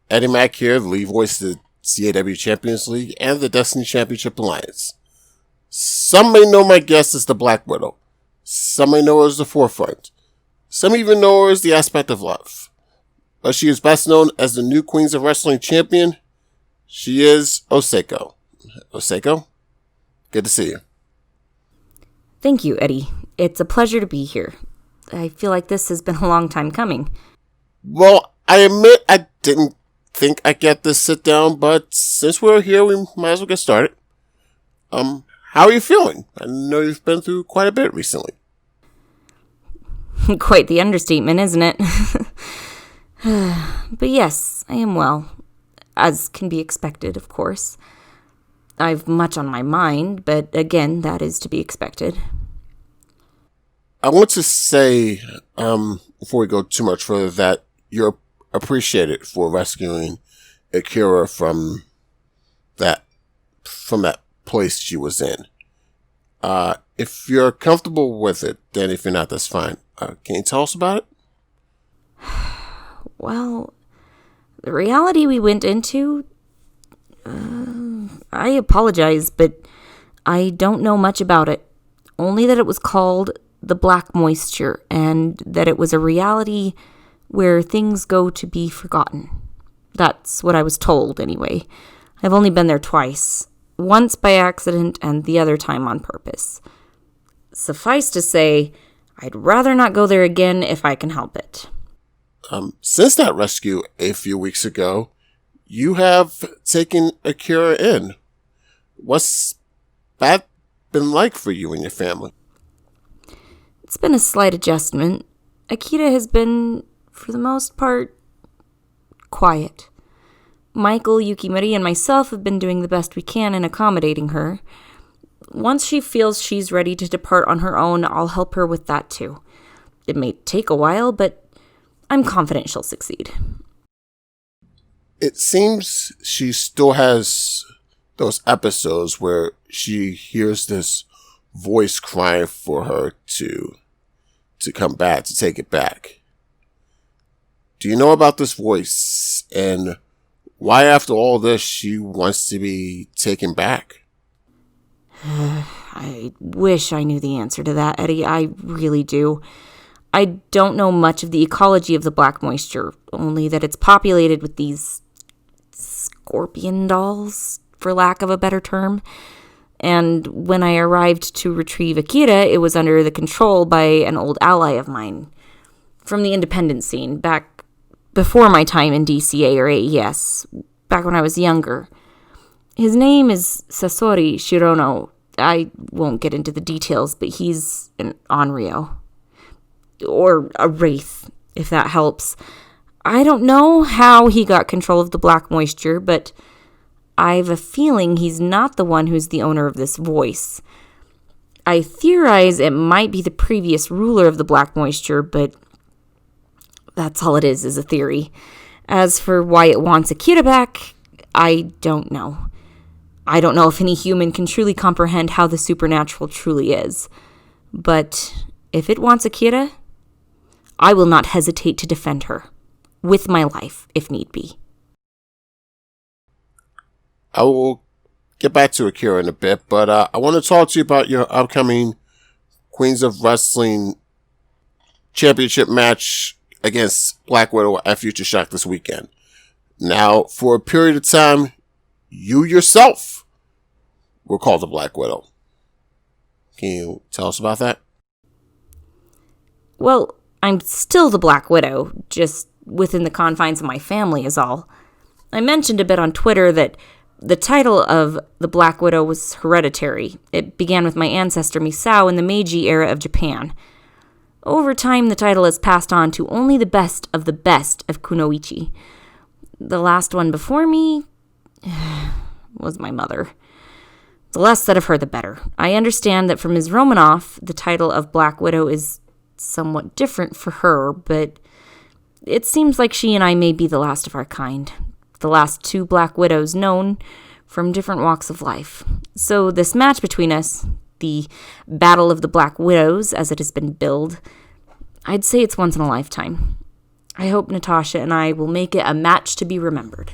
Eddie Mack here, the lead voice of the CAW Champions League and the Destiny Championship Alliance. Some may know my guest as the Black Widow. Some may know her as the Forefront. Some even know her as the Aspect of Love. But she is best known as the new Queens of Wrestling champion. She is Oseiko. Oseiko, good to see you. Thank you, Eddie. It's a pleasure to be here. I feel like this has been a long time coming. Well, I admit I didn't think I'd get this sit down, but since we're here, we might as well get started. How are you feeling? I know you've been through quite a bit recently. Quite the understatement, isn't it? But yes, I am well. As can be expected, of course. I've much on my mind, but again, that is to be expected. I want to say, before we go too much further, that you're appreciated for rescuing Akira from that place she was in. If you're comfortable with it, then if you're not, that's fine. Can you tell us about it? Well, the reality we went into, I apologize, but I don't know much about it. Only that it was called the Black Moisture, and that it was a reality where things go to be forgotten. That's what I was told, anyway. I've only been there twice. Once by accident, and the other time on purpose. Suffice to say, I'd rather not go there again if I can help it. Since that rescue a few weeks ago, you have taken Akira in. What's that been like for you and your family? It's been a slight adjustment. Akira has been, for the most part, quiet. Michael, Yukimura, and myself have been doing the best we can in accommodating her. Once she feels she's ready to depart on her own, I'll help her with that too. It may take a while, but I'm confident she'll succeed. It seems she still has those episodes where she hears this voice crying for her to come back, to take it back. Do you know about this voice, and why after all this she wants to be taken back? I wish I knew the answer to that, Eddie. I really do. I don't know much of the ecology of the Black Moisture, only that it's populated with these scorpion dolls, for lack of a better term. And when I arrived to retrieve Akira, it was under the control by an old ally of mine from the independent scene, back before my time in DCA or AES, back when I was younger. His name is Sasori Shirono. I won't get into the details, but he's an Onryo. Or a wraith, if that helps. I don't know how he got control of the Black Moisture, but I've a feeling he's not the one who's the owner of this voice. I theorize it might be the previous ruler of the Black Moisture, but that's all it is a theory. As for why it wants Akira back, I don't know. I don't know if any human can truly comprehend how the supernatural truly is. But if it wants Akira, I will not hesitate to defend her. With my life, if need be. I will get back to Akira in a bit, but I want to talk to you about your upcoming Queens of Wrestling Championship match against Black Widow at Future Shock this weekend. Now, for a period of time, you yourself were called the Black Widow. Can you tell us about that? Well, I'm still the Black Widow, just within the confines of my family is all. I mentioned a bit on Twitter that the title of the Black Widow was hereditary. It began with my ancestor Misao in the Meiji era of Japan. Over time, the title has passed on to only the best of Kunoichi. The last one before me was my mother. The less said of her, the better. I understand that for Ms. Romanoff, the title of Black Widow is somewhat different for her, but it seems like she and I may be the last of our kind. The last two Black Widows known from different walks of life. So this match between us, the Battle of the Black Widows, as it has been billed, I'd say it's once in a lifetime. I hope Natasha and I will make it a match to be remembered.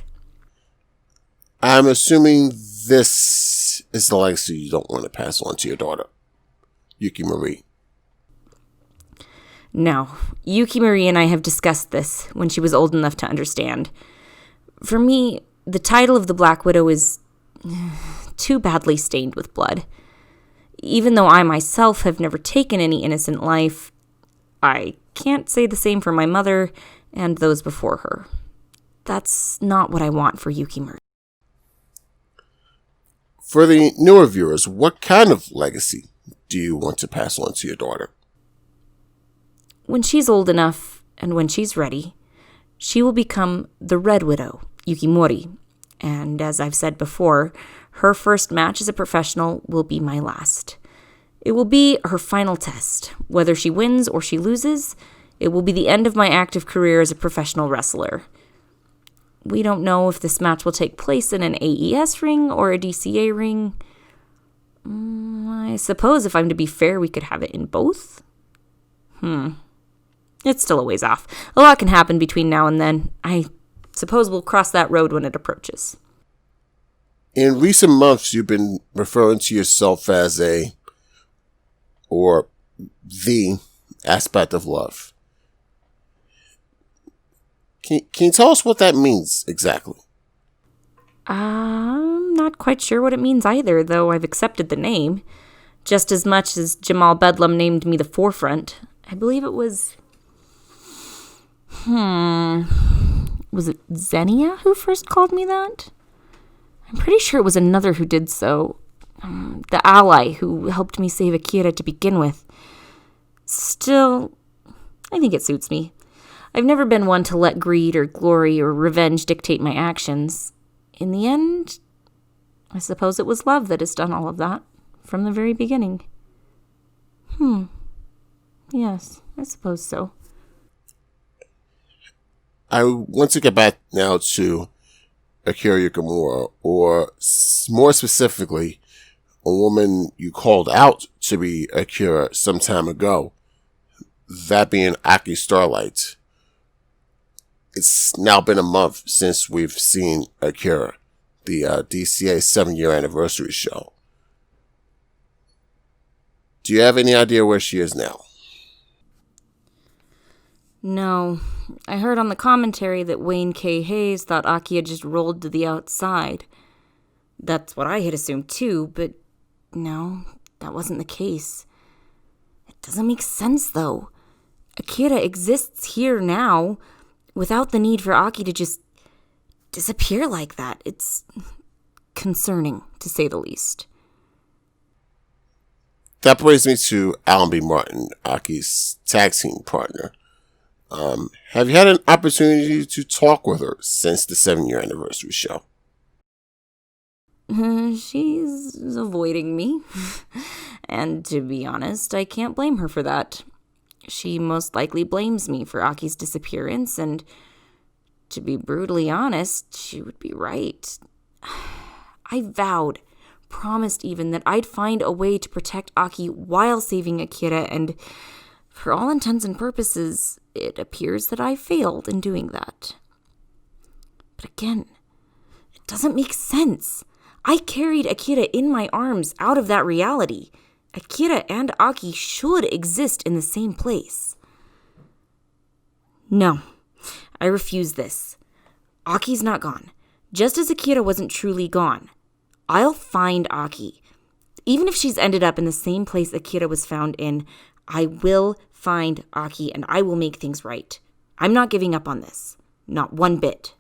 I'm assuming this is the legacy you don't want to pass on to your daughter, Yukimura. No, Yukimura and I have discussed this when she was old enough to understand. For me, the title of the Black Widow is too badly stained with blood. Even though I myself have never taken any innocent life, I can't say the same for my mother and those before her. That's not what I want for Yukimura. For the newer viewers, what kind of legacy do you want to pass on to your daughter? When she's old enough, and when she's ready, she will become the Red Widow, Yukimura. And as I've said before, her first match as a professional will be my last. It will be her final test. Whether she wins or she loses, it will be the end of my active career as a professional wrestler. We don't know if this match will take place in an AES ring or a DCA ring. I suppose if I'm to be fair, we could have it in both. It's still a ways off. A lot can happen between now and then. I suppose we'll cross that road when it approaches. In recent months, you've been referring to yourself as the aspect of love. Can you tell us what that means exactly? I'm not quite sure what it means either, though I've accepted the name. Just as much as Jamal Bedlam named me the Forefront. I believe it was... Was it Xenia who first called me that? I'm pretty sure it was another who did so. The ally who helped me save Akira to begin with. Still, I think it suits me. I've never been one to let greed or glory or revenge dictate my actions. In the end, I suppose it was love that has done all of that from the very beginning. Yes, I suppose so. I want to get back now to Akira Yukimura, or more specifically, a woman you called out to be Akira some time ago, that being Aki Starlight. It's now been a month since we've seen Akira, the DCA 7-year anniversary show. Do you have any idea where she is now? No. I heard on the commentary that Wayne K. Hayes thought Aki had just rolled to the outside. That's what I had assumed too, but no, that wasn't the case. It doesn't make sense though. Akira exists here now, without the need for Aki to just disappear like that. It's concerning, to say the least. That brings me to Alan B. Martin, Aki's tag team partner. Have you had an opportunity to talk with her since the 7-year anniversary show? She's avoiding me. And to be honest, I can't blame her for that. She most likely blames me for Aki's disappearance, and to be brutally honest, she would be right. I promised even, that I'd find a way to protect Aki while saving Akira, and for all intents and purposes, it appears that I failed in doing that. But again, it doesn't make sense. I carried Akira in my arms out of that reality. Akira and Aki should exist in the same place. No, I refuse this. Aki's not gone. Just as Akira wasn't truly gone. I'll find Aki. Even if she's ended up in the same place Akira was found in, I will find Aki and I will make things right. I'm not giving up on this. Not one bit.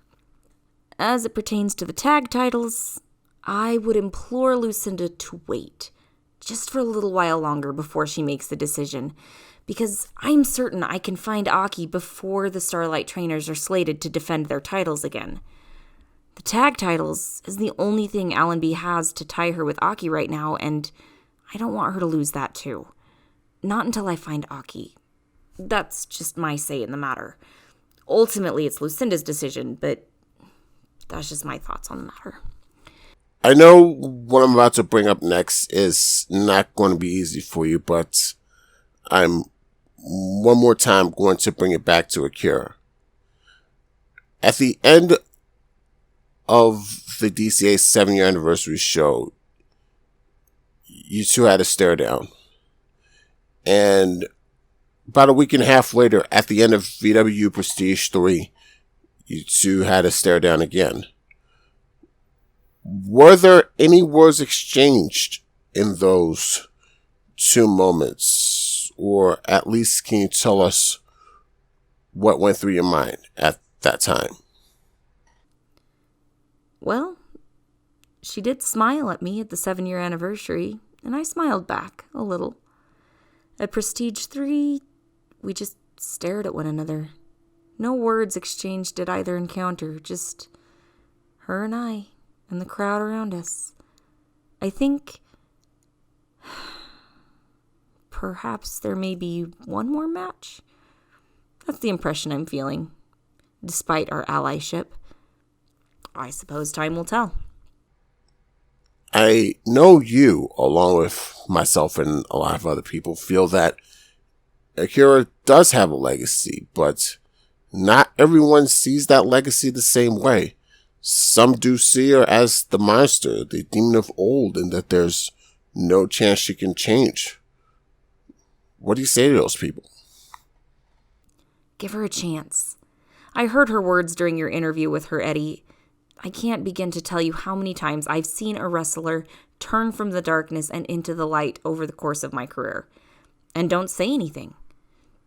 As it pertains to the tag titles, I would implore Lucinda to wait. Just for a little while longer before she makes the decision, because I'm certain I can find Aki before the Starlight trainers are slated to defend their titles again. The tag titles is the only thing Alan B has to tie her with Aki right now, and I don't want her to lose that too. Not until I find Aki. That's just my say in the matter. Ultimately, it's Lucinda's decision, but that's just my thoughts on the matter. I know what I'm about to bring up next is not going to be easy for you, but I'm one more time going to bring it back to Akira. At the end of the DCA 7-year anniversary show, you two had a stare down. And about a week and a half later, at the end of VW Prestige 3, you two had a stare down again. Were there any words exchanged in those two moments? Or at least can you tell us what went through your mind at that time? Well, she did smile at me at the 7-year anniversary, and I smiled back a little. At Prestige 3, we just stared at one another. No words exchanged at either encounter, just her and I, and the crowd around us. I think perhaps there may be one more match. That's the impression I'm feeling, despite our allyship. I suppose time will tell. I know you, along with myself and a lot of other people, feel that Akira does have a legacy, but not everyone sees that legacy the same way. Some do see her as the monster, the demon of old, and that there's no chance she can change. What do you say to those people? Give her a chance. I heard her words during your interview with her, Eddie. I can't begin to tell you how many times I've seen a wrestler turn from the darkness and into the light over the course of my career. And don't say anything.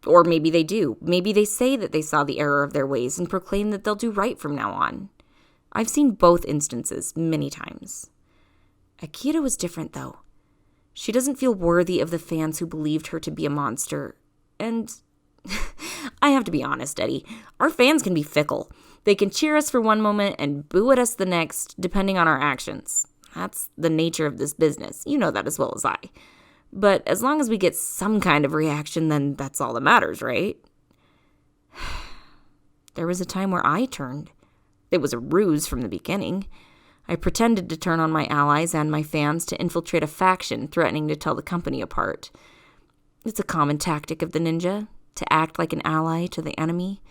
Or maybe they do. Maybe they say that they saw the error of their ways and proclaim that they'll do right from now on. I've seen both instances many times. Akira was different, though. She doesn't feel worthy of the fans who believed her to be a monster. And I have to be honest, Eddie. Our fans can be fickle. They can cheer us for one moment and boo at us the next, depending on our actions. That's the nature of this business. You know that as well as I. But as long as we get some kind of reaction, then that's all that matters, right? There was a time where I turned. It was a ruse from the beginning. I pretended to turn on my allies and my fans to infiltrate a faction threatening to tell the company apart. It's a common tactic of the ninja, to act like an ally to the enemy,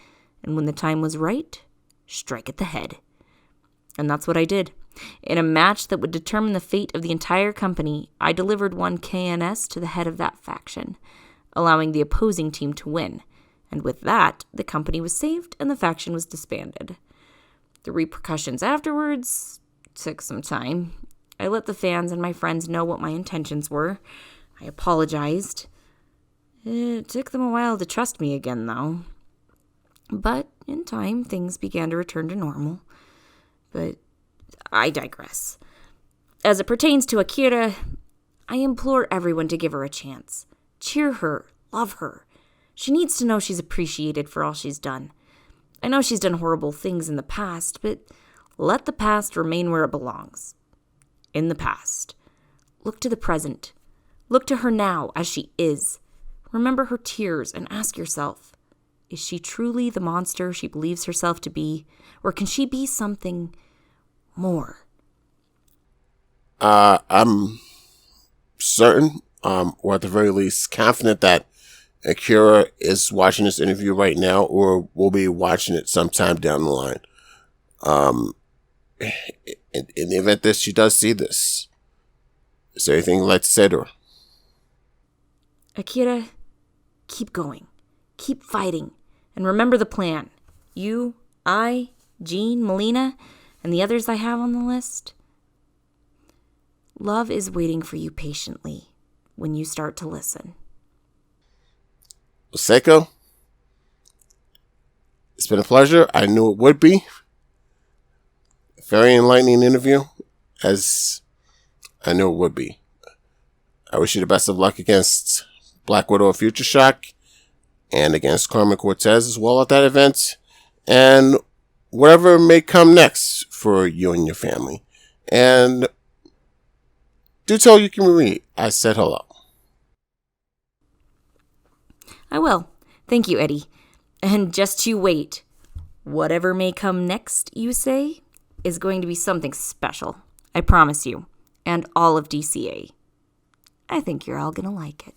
and when the time was right, strike at the head. And that's what I did. In a match that would determine the fate of the entire company, I delivered one KNS to the head of that faction, allowing the opposing team to win. And with that, the company was saved and the faction was disbanded. The repercussions afterwards took some time. I let the fans and my friends know what my intentions were. I apologized. It took them a while to trust me again, though. But in time, things began to return to normal. But I digress. As it pertains to Akira, I implore everyone to give her a chance. Cheer her, love her. She needs to know she's appreciated for all she's done. I know she's done horrible things in the past, but let the past remain where it belongs. In the past. Look to the present. Look to her now as she is. Remember her tears and ask yourself, is she truly the monster she believes herself to be, or can she be something more? I'm certain, or at the very least confident that Akira is watching this interview right now, or will be watching it sometime down the line. In the event that she does see this, is there anything you'd like to say to her? Akira, keep going. Keep fighting. And remember the plan. You, I, Jean, Melina, and the others I have on the list. Love is waiting for you patiently when you start to listen. Oseiko, it's been a pleasure. I knew it would be. Very enlightening interview, as I knew it would be. I wish you the best of luck against Black Widow of Future Shock and against Carmen Cortez as well at that event, and whatever may come next for you and your family. And do tell Yukimura I said hello. I will. Thank you, Eddie. And just you wait. Whatever may come next, you say, is going to be something special. I promise you. And all of DCA. I think you're all going to like it.